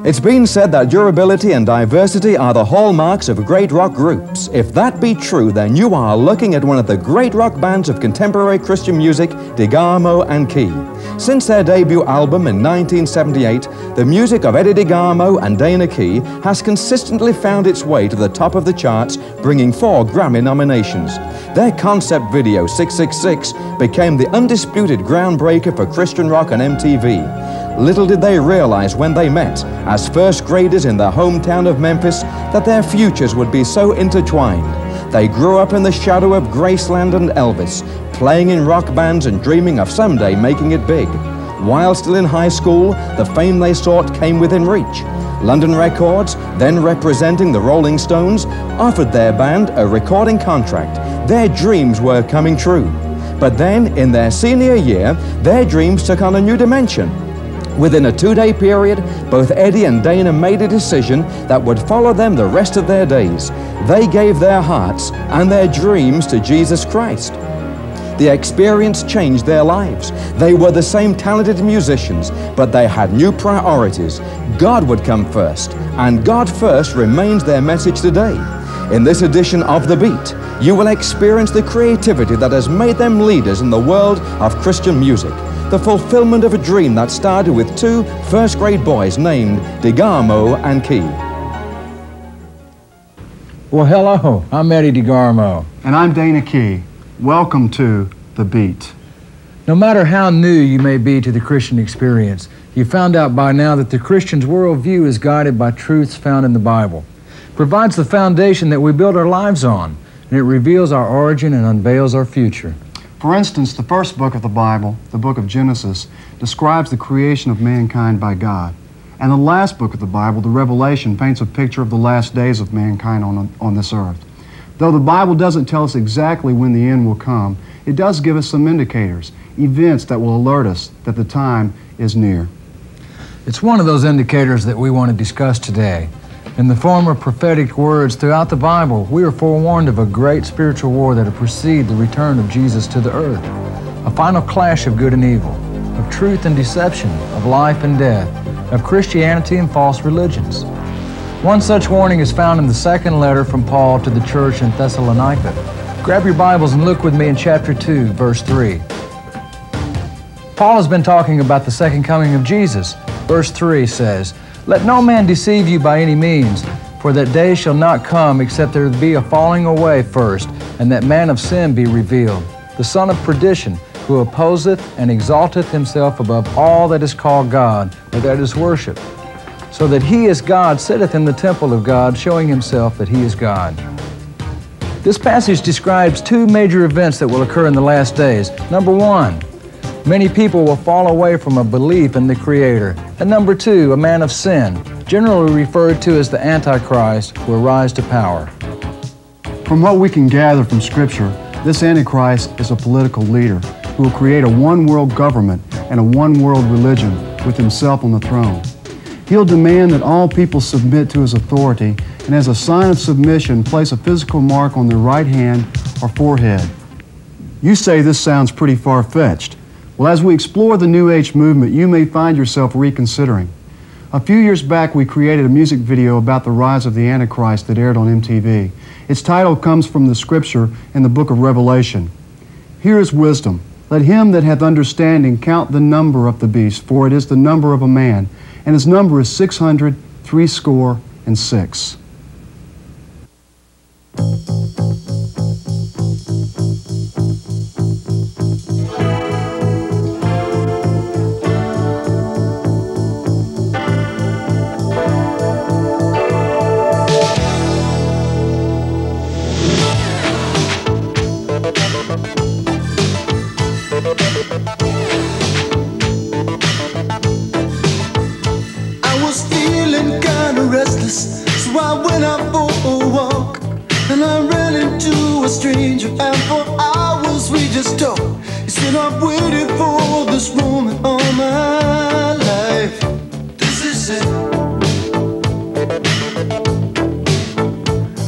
It's been said that durability and diversity are the hallmarks of great rock groups. If that be true, then you are looking at one of the great rock bands of contemporary Christian music, DeGarmo and Key. Since their debut album in 1978, the music of Eddie DeGarmo and Dana Key has consistently found its way to the top of the charts, bringing 4 Grammy nominations. Their concept video, 666, became the undisputed groundbreaker for Christian rock on MTV. Little did they realize when they met, as first graders in their hometown of Memphis, that their futures would be so intertwined. They grew up in the shadow of Graceland and Elvis, playing in rock bands and dreaming of someday making it big. While still in high school, the fame they sought came within reach. London Records, then representing the Rolling Stones, offered their band a recording contract. Their dreams were coming true. But then, in their senior year, their dreams took on a new dimension. Within a 2-day period, both Eddie and Dana made a decision that would follow them the rest of their days. They gave their hearts and their dreams to Jesus Christ. The experience changed their lives. They were the same talented musicians, but they had new priorities. God would come first, and God first remains their message today. In this edition of The Beat, you will experience the creativity that has made them leaders in the world of Christian music. The fulfillment of a dream that started with 2 first-grade boys named DeGarmo and Key. Well, hello, I'm Eddie DeGarmo. And I'm Dana Key. Welcome to The Beat. No matter how new you may be to the Christian experience, you found out by now that the Christian's worldview is guided by truths found in the Bible. It provides the foundation that we build our lives on, and it reveals our origin and unveils our future. For instance, the first book of the Bible, the book of Genesis, describes the creation of mankind by God. And the last book of the Bible, the Revelation, paints a picture of the last days of mankind on this earth. Though the Bible doesn't tell us exactly when the end will come, it does give us some indicators, events that will alert us that the time is near. It's one of those indicators that we want to discuss today. In the form of prophetic words throughout the Bible, we are forewarned of a great spiritual war that will precede the return of Jesus to the earth. A final clash of good and evil, of truth and deception, of life and death, of Christianity and false religions. One such warning is found in the second letter from Paul to the church in Thessalonica. Grab your Bibles and look with me in chapter 2, verse 3. Paul has been talking about the second coming of Jesus. Verse 3 says, "Let no man deceive you by any means, for that day shall not come except there be a falling away first, and that man of sin be revealed, the son of perdition, who opposeth and exalteth himself above all that is called God, or that is worshipped, so that he as God sitteth in the temple of God, showing himself that he is God." This passage describes 2 major events that will occur in the last days. Number 1, many people will fall away from a belief in the Creator. And number 2, a man of sin, generally referred to as the Antichrist, will rise to power. From what we can gather from Scripture, this Antichrist is a political leader who will create a one-world government and a one-world religion with himself on the throne. He'll demand that all people submit to his authority, and as a sign of submission, place a physical mark on their right hand or forehead. You say this sounds pretty far-fetched. Well, as we explore the New Age movement, you may find yourself reconsidering. A few years back, we created a music video about the rise of the Antichrist that aired on MTV. Its title comes from the scripture in the book of Revelation. "Here is wisdom. Let him that hath understanding count the number of the beast, for it is the number of a man, and his number is 666. I was feeling kinda restless, so I went out for a walk, and I ran into a stranger, and for hours we just talked. He said, "I've waited for this moment all my life. This is it."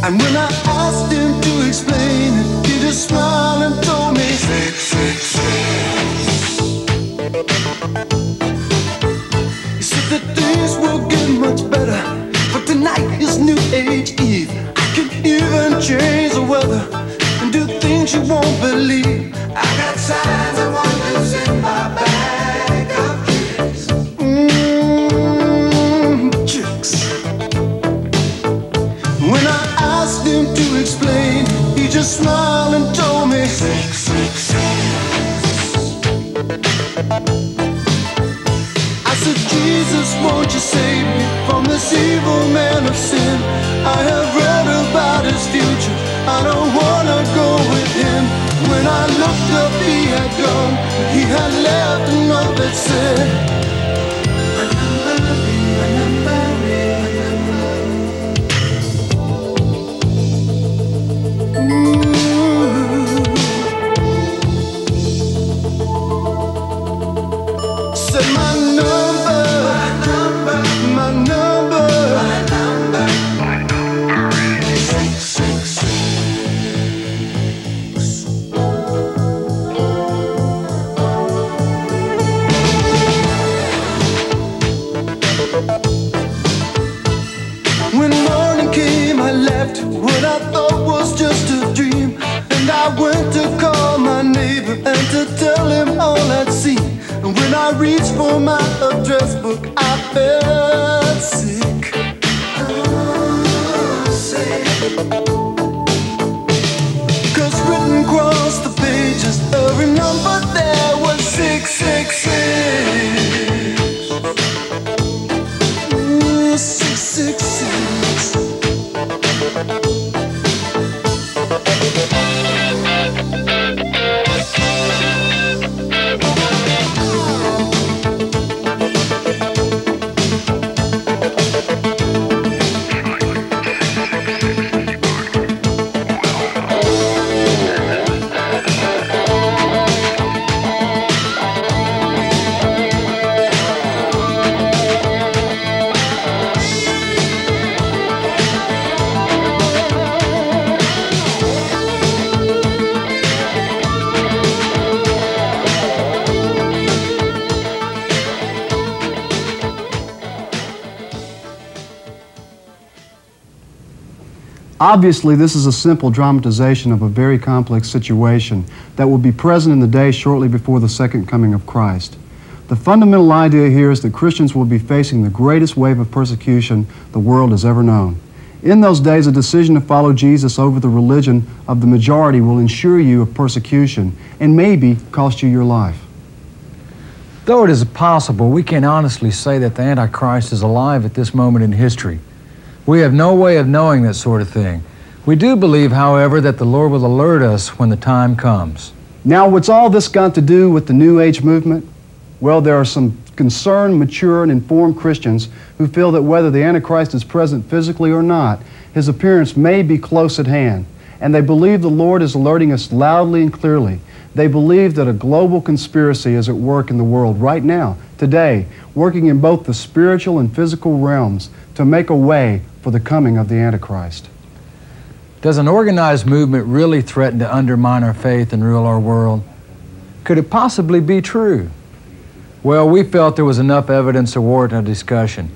And when I asked him to explain it, he just smiled and told me, he said that things will get much better. I said, Jesus, won't you save me from this evil man of sin? I have read about his future, I don't wanna go with him. When I looked up, he had gone, he had left a note that said, said my number is 666. When morning came, I left what I thought was just a dream, and I went to call my neighbor and to tell him all I'd seen. And when I reached for my address book, I felt sick. Oh, sick. 'Cause written across the pages, every number there was 666. Ooh, 666. Obviously, this is a simple dramatization of a very complex situation that will be present in the day shortly before the second coming of Christ. The fundamental idea here is that Christians will be facing the greatest wave of persecution the world has ever known. In those days, a decision to follow Jesus over the religion of the majority will ensure you of persecution and maybe cost you your life. Though it is possible, we can honestly say that the Antichrist is alive at this moment in history. We have no way of knowing that sort of thing. We do believe, however, that the Lord will alert us when the time comes. Now, what's all this got to do with the New Age movement? Well, there are some concerned, mature, and informed Christians who feel that whether the Antichrist is present physically or not, his appearance may be close at hand. And they believe the Lord is alerting us loudly and clearly. They believe that a global conspiracy is at work in the world right now, today, working in both the spiritual and physical realms to make a way for the coming of the Antichrist. Does an organized movement really threaten to undermine our faith and rule our world? Could it possibly be true? Well, we felt there was enough evidence to warrant a discussion.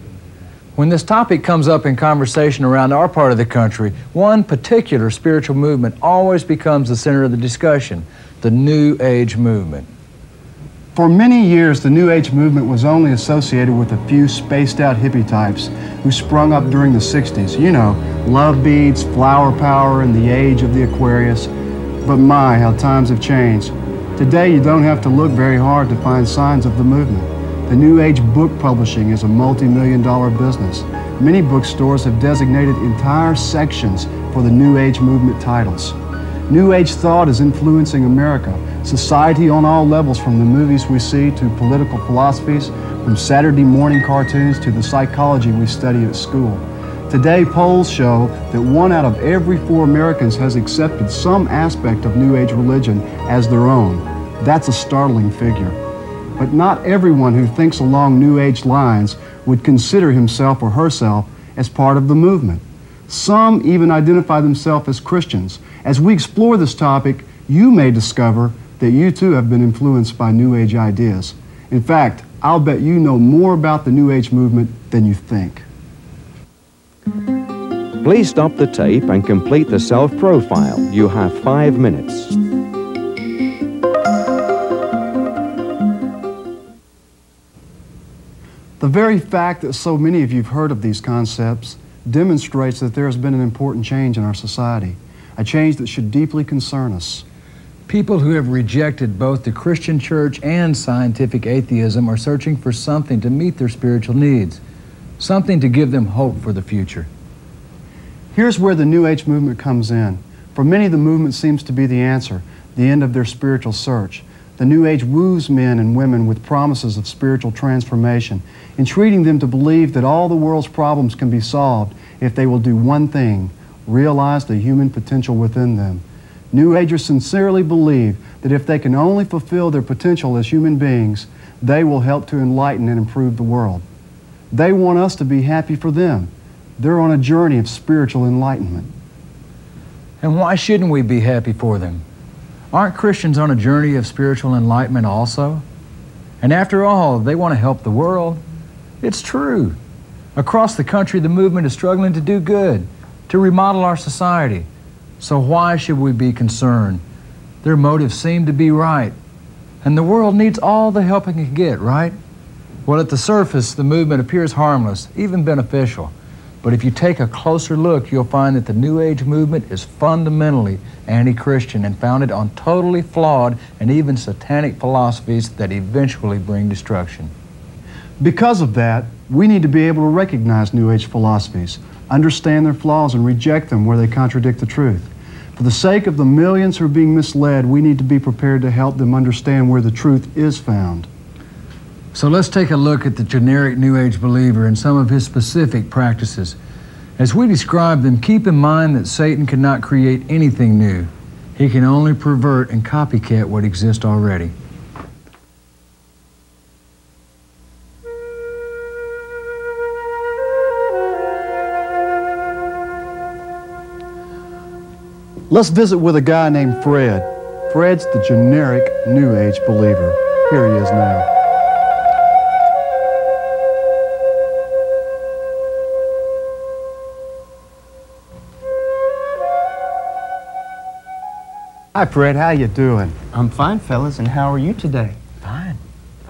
When this topic comes up in conversation around our part of the country, one particular spiritual movement always becomes the center of the discussion, the New Age movement. For many years, the New Age movement was only associated with a few spaced-out hippie types who sprung up during the 60s. You know, love beads, flower power, and the age of the Aquarius. But my, how times have changed. Today, you don't have to look very hard to find signs of the movement. The New Age book publishing is a multi-million-dollar business. Many bookstores have designated entire sections for the New Age movement titles. New Age thought is influencing America, society on all levels, from the movies we see to political philosophies, from Saturday morning cartoons to the psychology we study at school. Today, polls show that 1 out of every 4 Americans has accepted some aspect of New Age religion as their own. That's a startling figure. But not everyone who thinks along New Age lines would consider himself or herself as part of the movement. Some even identify themselves as Christians. As we explore this topic, you may discover that you too have been influenced by New Age ideas. In fact, I'll bet you know more about the New Age movement than you think. Please stop the tape and complete the self-profile. You have 5 minutes. The very fact that so many of you have heard of these concepts demonstrates that there has been an important change in our society, a change that should deeply concern us. People who have rejected both the Christian church and scientific atheism are searching for something to meet their spiritual needs, something to give them hope for the future. Here's where the New Age movement comes in. For many, the movement seems to be the answer, the end of their spiritual search. The New Age woos men and women with promises of spiritual transformation, entreating them to believe that all the world's problems can be solved if they will do one thing: realize the human potential within them. New Agers sincerely believe that if they can only fulfill their potential as human beings, they will help to enlighten and improve the world. They want us to be happy for them. They're on a journey of spiritual enlightenment. And why shouldn't we be happy for them? Aren't Christians on a journey of spiritual enlightenment also? And after all, they want to help the world. It's true. Across the country, the movement is struggling to do good, to remodel our society. So why should we be concerned? Their motives seem to be right. And the world needs all the help it can get, right? Well, at the surface, the movement appears harmless, even beneficial. But if you take a closer look, you'll find that the New Age movement is fundamentally anti-Christian and founded on totally flawed and even satanic philosophies that eventually bring destruction. Because of that, we need to be able to recognize New Age philosophies, understand their flaws, and reject them where they contradict the truth. For the sake of the millions who are being misled, we need to be prepared to help them understand where the truth is found. So let's take a look at the generic New Age believer and some of his specific practices. As we describe them, keep in mind that Satan cannot create anything new. He can only pervert and copycat what exists already. Let's visit with a guy named Fred. Fred's the generic New Age believer. Here he is now. Hi, Fred. How you doing? I'm fine, fellas, and how are you today? Fine.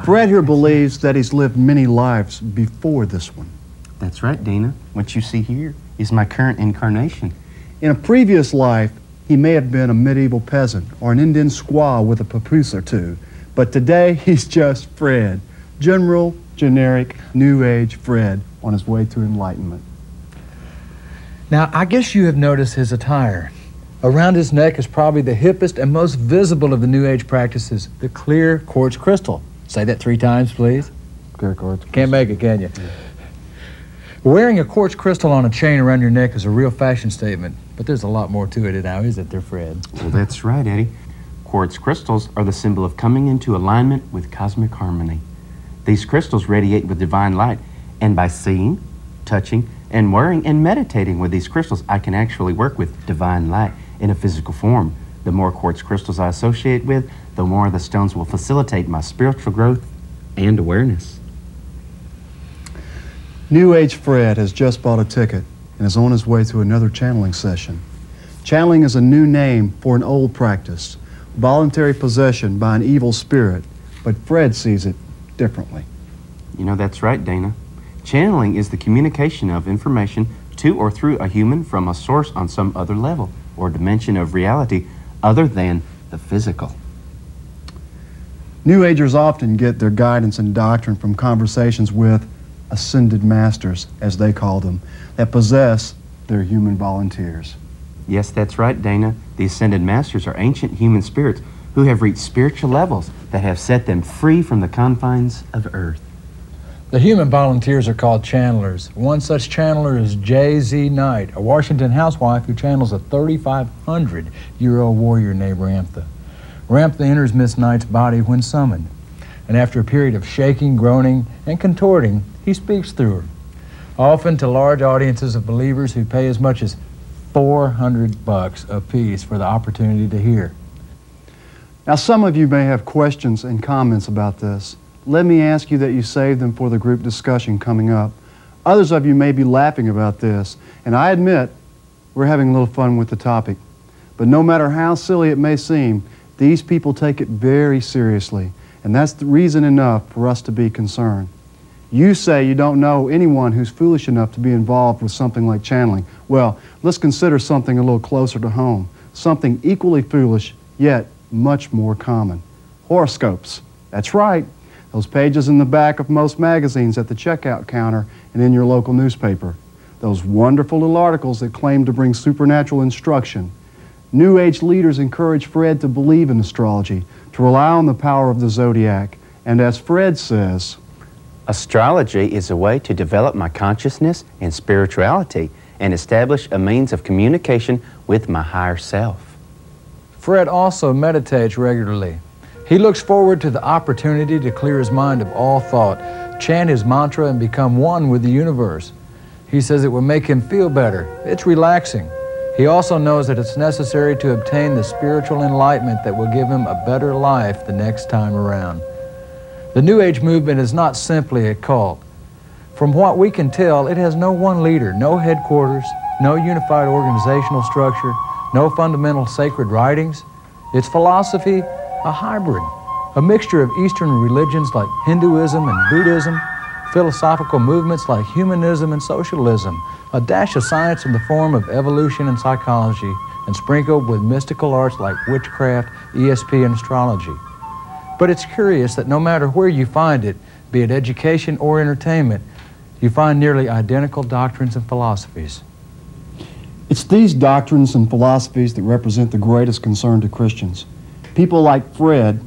Fred here believes that he's lived many lives before this one. That's right, Dana. What you see here is my current incarnation. In a previous life, he may have been a medieval peasant or an Indian squaw with a papoose or two, but today he's just Fred. General, generic, New Age Fred on his way to enlightenment. Now, I guess you have noticed his attire. Around his neck is probably the hippest and most visible of the New Age practices, the clear quartz crystal. Say that 3 times, please. Clear quartz. Can't make it, can you? Yeah. Wearing a quartz crystal on a chain around your neck is a real fashion statement, but there's a lot more to it now, isn't there, Fred? Well, that's right, Eddie. Quartz crystals are the symbol of coming into alignment with cosmic harmony. These crystals radiate with divine light, and by seeing, touching, and wearing and meditating with these crystals, I can actually work with divine light in a physical form. The more quartz crystals I associate with, the more the stones will facilitate my spiritual growth and awareness. New Age Fred has just bought a ticket and is on his way to another channeling session. Channeling is a new name for an old practice, voluntary possession by an evil spirit, but Fred sees it differently. You know, that's right, Dana. Channeling is the communication of information to or through a human from a source on some other level or dimension of reality other than the physical. New Agers often get their guidance and doctrine from conversations with ascended masters, as they call them, that possess their human volunteers. Yes, that's right, Dana. The ascended masters are ancient human spirits who have reached spiritual levels that have set them free from the confines of Earth. The human volunteers are called channelers. One such channeler is J.Z. Knight, a Washington housewife who channels a 3,500-year-old warrior named Ramtha. Ramtha enters Miss Knight's body when summoned, and after a period of shaking, groaning, and contorting, he speaks through her, often to large audiences of believers who pay as much as $400 apiece for the opportunity to hear. Now, some of you may have questions and comments about this. Let me ask you that you save them for the group discussion coming up. Others of you may be laughing about this, and I admit we're having a little fun with the topic. But no matter how silly it may seem, these people take it very seriously, and that's the reason enough for us to be concerned. You say you don't know anyone who's foolish enough to be involved with something like channeling. Well, let's consider something a little closer to home, something equally foolish, yet much more common. Horoscopes. That's right. Those pages in the back of most magazines at the checkout counter and in your local newspaper. Those wonderful little articles that claim to bring supernatural instruction. New Age leaders encourage Fred to believe in astrology, to rely on the power of the zodiac. And as Fred says, astrology is a way to develop my consciousness and spirituality and establish a means of communication with my higher self. Fred also meditates regularly. He looks forward to the opportunity to clear his mind of all thought, chant his mantra, and become one with the universe. He says it will make him feel better. It's relaxing. He also knows that it's necessary to obtain the spiritual enlightenment that will give him a better life the next time around. The New Age movement is not simply a cult. From what we can tell, it has no one leader, no headquarters, no unified organizational structure, no fundamental sacred writings. Its philosophy, a hybrid, a mixture of Eastern religions like Hinduism and Buddhism, philosophical movements like humanism and socialism, a dash of science in the form of evolution and psychology, and sprinkled with mystical arts like witchcraft, ESP, and astrology. But it's curious that no matter where you find it, be it education or entertainment, you find nearly identical doctrines and philosophies. it's these doctrines and philosophies that represent the greatest concern to Christians. People like Fred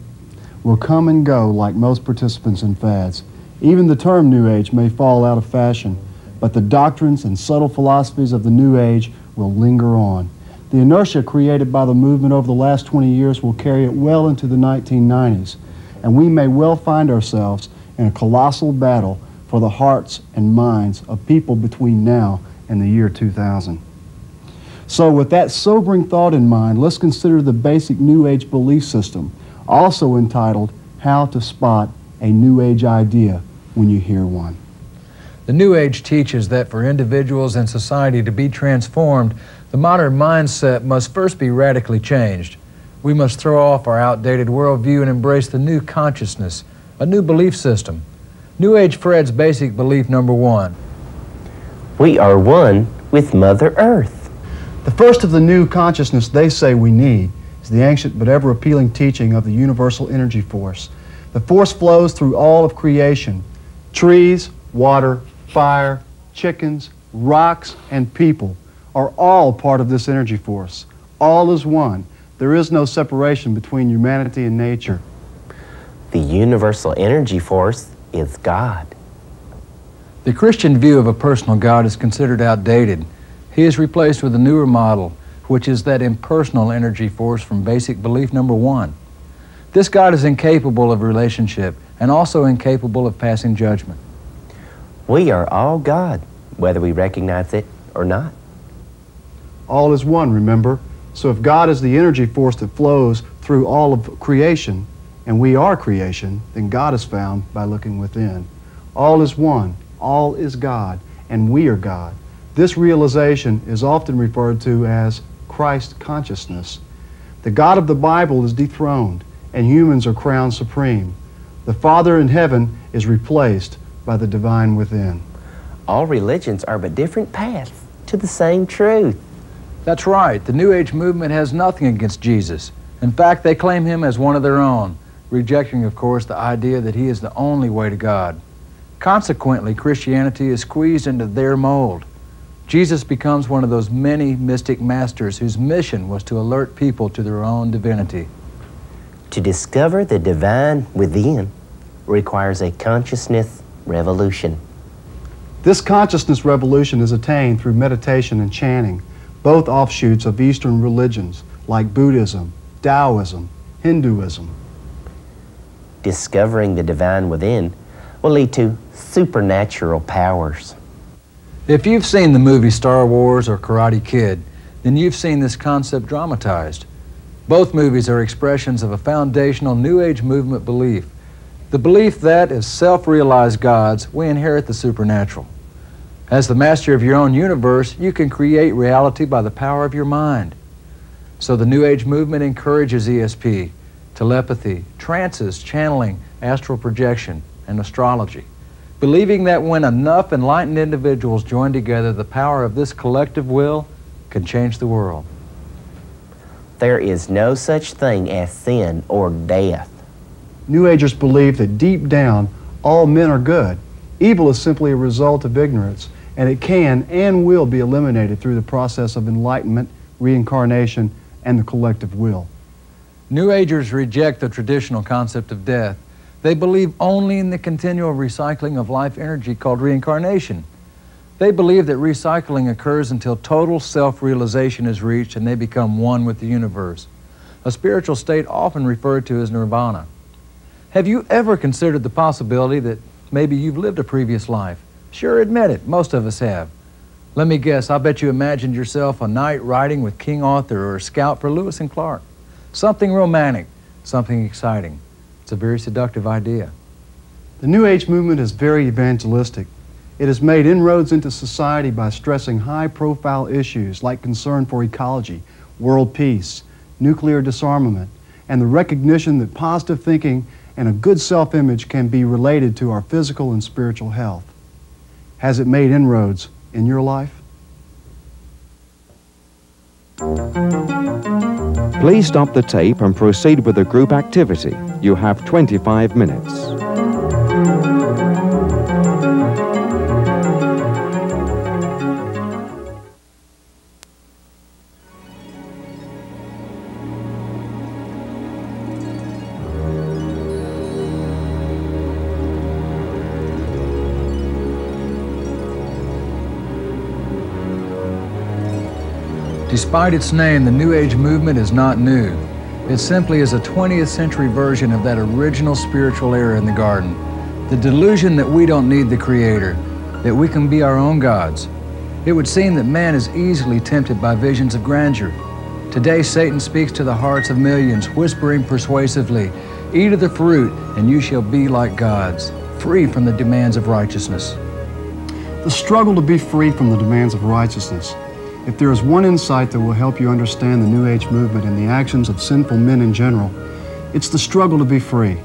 will come and go like most participants in fads. Even the term New Age may fall out of fashion, but the doctrines and subtle philosophies of the New Age will linger on. The inertia created by the movement over the last 20 years will carry it well into the 1990s, and we may well find ourselves in a colossal battle for the hearts and minds of people between now and the year 2000. So with that sobering thought in mind, let's consider the basic New Age belief system, also entitled How to Spot a New Age Idea When You Hear One. The New Age teaches that for individuals and society to be transformed, the modern mindset must first be radically changed. We must throw off our outdated worldview and embrace the new consciousness, a new belief system. New Age Fred's basic belief number one: we are one with Mother Earth. The first of the new consciousness they say we need is the ancient but ever appealing teaching of the universal energy force. The force flows through all of creation. Trees, water, fire, chickens, rocks, and people are all part of this energy force. All is one. There is no separation between humanity and nature. The universal energy force is God. The Christian view of a personal God is considered outdated. He is replaced with a newer model, which is that impersonal energy force from basic belief number one. This God is incapable of relationship and also incapable of passing judgment. We are all God, whether we recognize it or not. All is one, remember? So if God is the energy force that flows through all of creation, and we are creation, then God is found by looking within. All is one, all is God, and we are God. This realization is often referred to as Christ consciousness. The God of the Bible is dethroned, and humans are crowned supreme. The Father in heaven is replaced by the divine within. All religions are but different paths to the same truth. That's right. The New Age movement has nothing against Jesus. In fact, they claim him as one of their own, rejecting, of course, the idea that he is the only way to God. Consequently, Christianity is squeezed into their mold. Jesus becomes one of those many mystic masters whose mission was to alert people to their own divinity. To discover the divine within requires a consciousness revolution. This consciousness revolution is attained through meditation and chanting, both offshoots of Eastern religions like Buddhism, Taoism, Hinduism. Discovering the divine within will lead to supernatural powers. If you've seen the movie Star Wars or Karate Kid, then you've seen this concept dramatized. Both movies are expressions of a foundational New Age movement belief. The belief that, as self-realized gods, we inherit the supernatural. As the master of your own universe, you can create reality by the power of your mind. So the New Age movement encourages ESP, telepathy, trances, channeling, astral projection, and astrology, believing that when enough enlightened individuals join together, the power of this collective will can change the world. There is no such thing as sin or death. New Agers believe that deep down, all men are good. Evil is simply a result of ignorance, and it can and will be eliminated through the process of enlightenment, reincarnation, and the collective will. New Agers reject the traditional concept of death. They believe only in the continual recycling of life energy called reincarnation. They believe that recycling occurs until total self-realization is reached and they become one with the universe, a spiritual state often referred to as nirvana. Have you ever considered the possibility that maybe you've lived a previous life? Sure, admit it, most of us have. Let me guess, I bet you imagined yourself a knight riding with King Arthur or a scout for Lewis and Clark. Something romantic, something exciting. It's a very seductive idea. The New Age movement is very evangelistic. It has made inroads into society by stressing high-profile issues like concern for ecology, world peace, nuclear disarmament, and the recognition that positive thinking and a good self-image can be related to our physical and spiritual health. Has it made inroads in your life? Please stop the tape and proceed with the group activity. You have 25 minutes. Despite its name, the New Age movement is not new. It simply is a 20th century version of that original spiritual era in the garden. The delusion that we don't need the Creator, that we can be our own gods. It would seem that man is easily tempted by visions of grandeur. Today, Satan speaks to the hearts of millions, whispering persuasively, "Eat of the fruit, and you shall be like gods, free from the demands of righteousness." The struggle to be free from the demands of righteousness. If there is one insight that will help you understand the New Age movement and the actions of sinful men in general, it's the struggle to be free.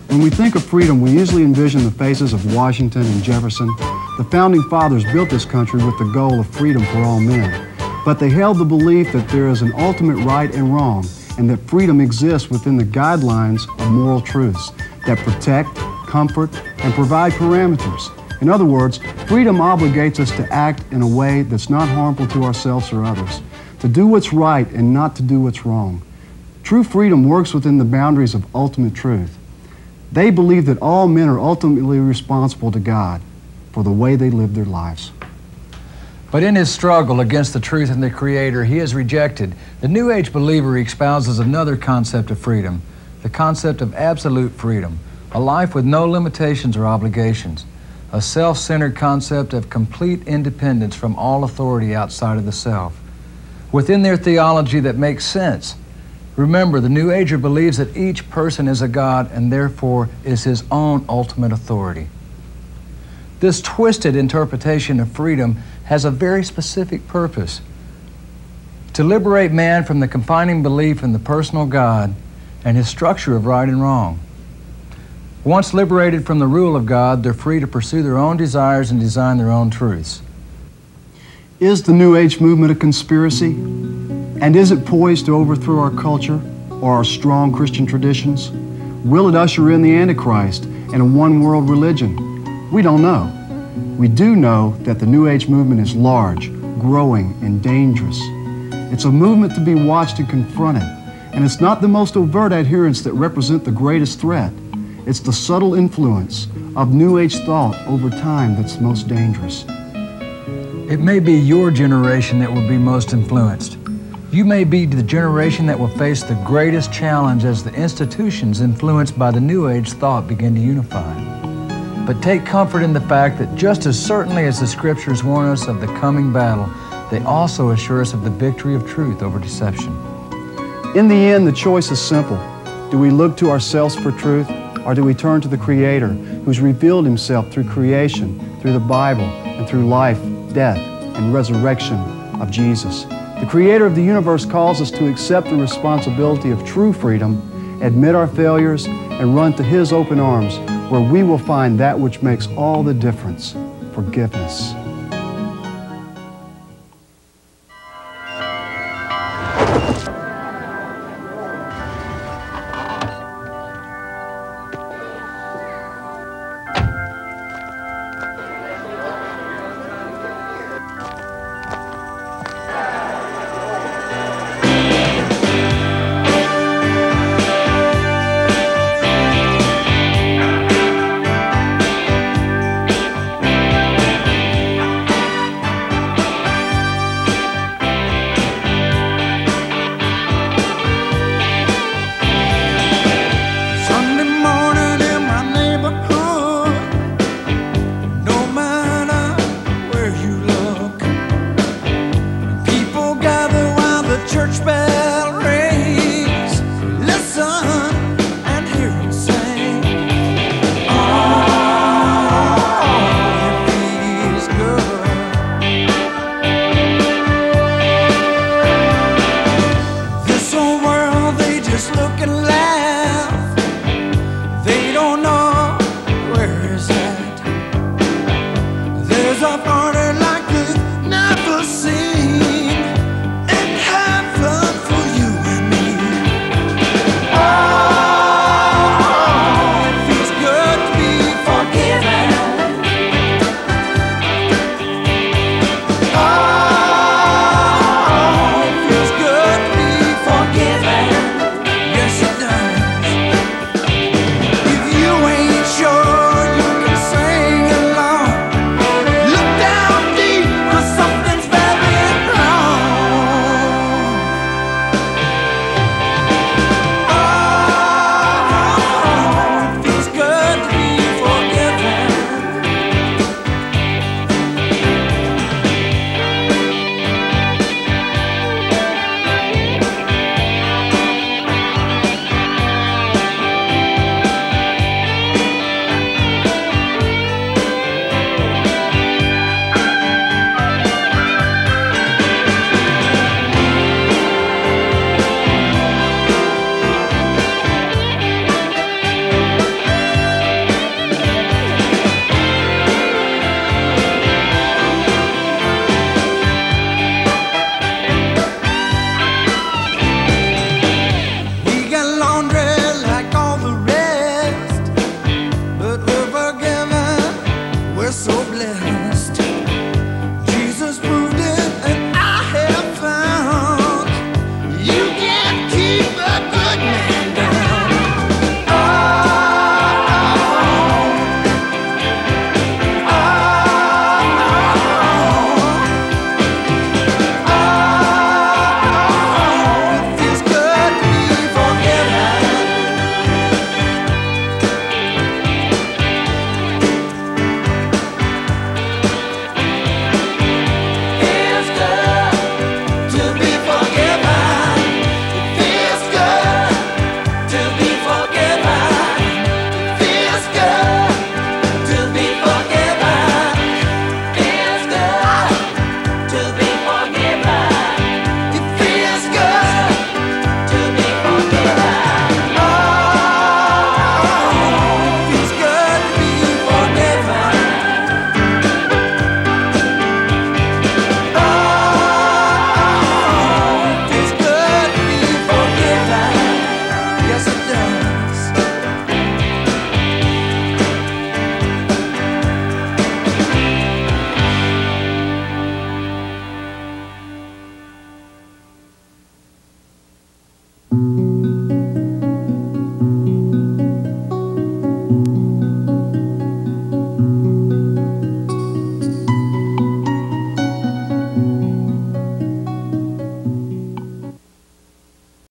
When we think of freedom, we usually envision the faces of Washington and Jefferson. The Founding Fathers built this country with the goal of freedom for all men. But they held the belief that there is an ultimate right and wrong, and that freedom exists within the guidelines of moral truths that protect, comfort, and provide parameters. In other words, freedom obligates us to act in a way that's not harmful to ourselves or others, to do what's right and not to do what's wrong. True freedom works within the boundaries of ultimate truth. They believe that all men are ultimately responsible to God for the way they live their lives. But in his struggle against the truth and the Creator he is rejected, the New Age believer espouses another concept of freedom, the concept of absolute freedom, a life with no limitations or obligations, a self-centered concept of complete independence from all authority outside of the self. Within their theology that makes sense. Remember, the New Ager believes that each person is a God and therefore is his own ultimate authority. This twisted interpretation of freedom has a very specific purpose: to liberate man from the confining belief in the personal God and his structure of right and wrong. Once liberated from the rule of God, they're free to pursue their own desires and design their own truths. Is the New Age movement a conspiracy? And is it poised to overthrow our culture or our strong Christian traditions? Will it usher in the Antichrist and a one-world religion? We don't know. We do know that the New Age movement is large, growing, and dangerous. It's a movement to be watched and confronted, and it's not the most overt adherents that represent the greatest threat. It's the subtle influence of New Age thought over time that's most dangerous. It may be your generation that will be most influenced. You may be the generation that will face the greatest challenge as the institutions influenced by the New Age thought begin to unify. But take comfort in the fact that just as certainly as the Scriptures warn us of the coming battle, they also assure us of the victory of truth over deception. In the end, the choice is simple. Do we look to ourselves for truth, or do we turn to the Creator, who's revealed himself through creation, through the Bible, and through life, death, and resurrection of Jesus? The Creator of the universe calls us to accept the responsibility of true freedom, admit our failures, and run to His open arms, where we will find that which makes all the difference: forgiveness.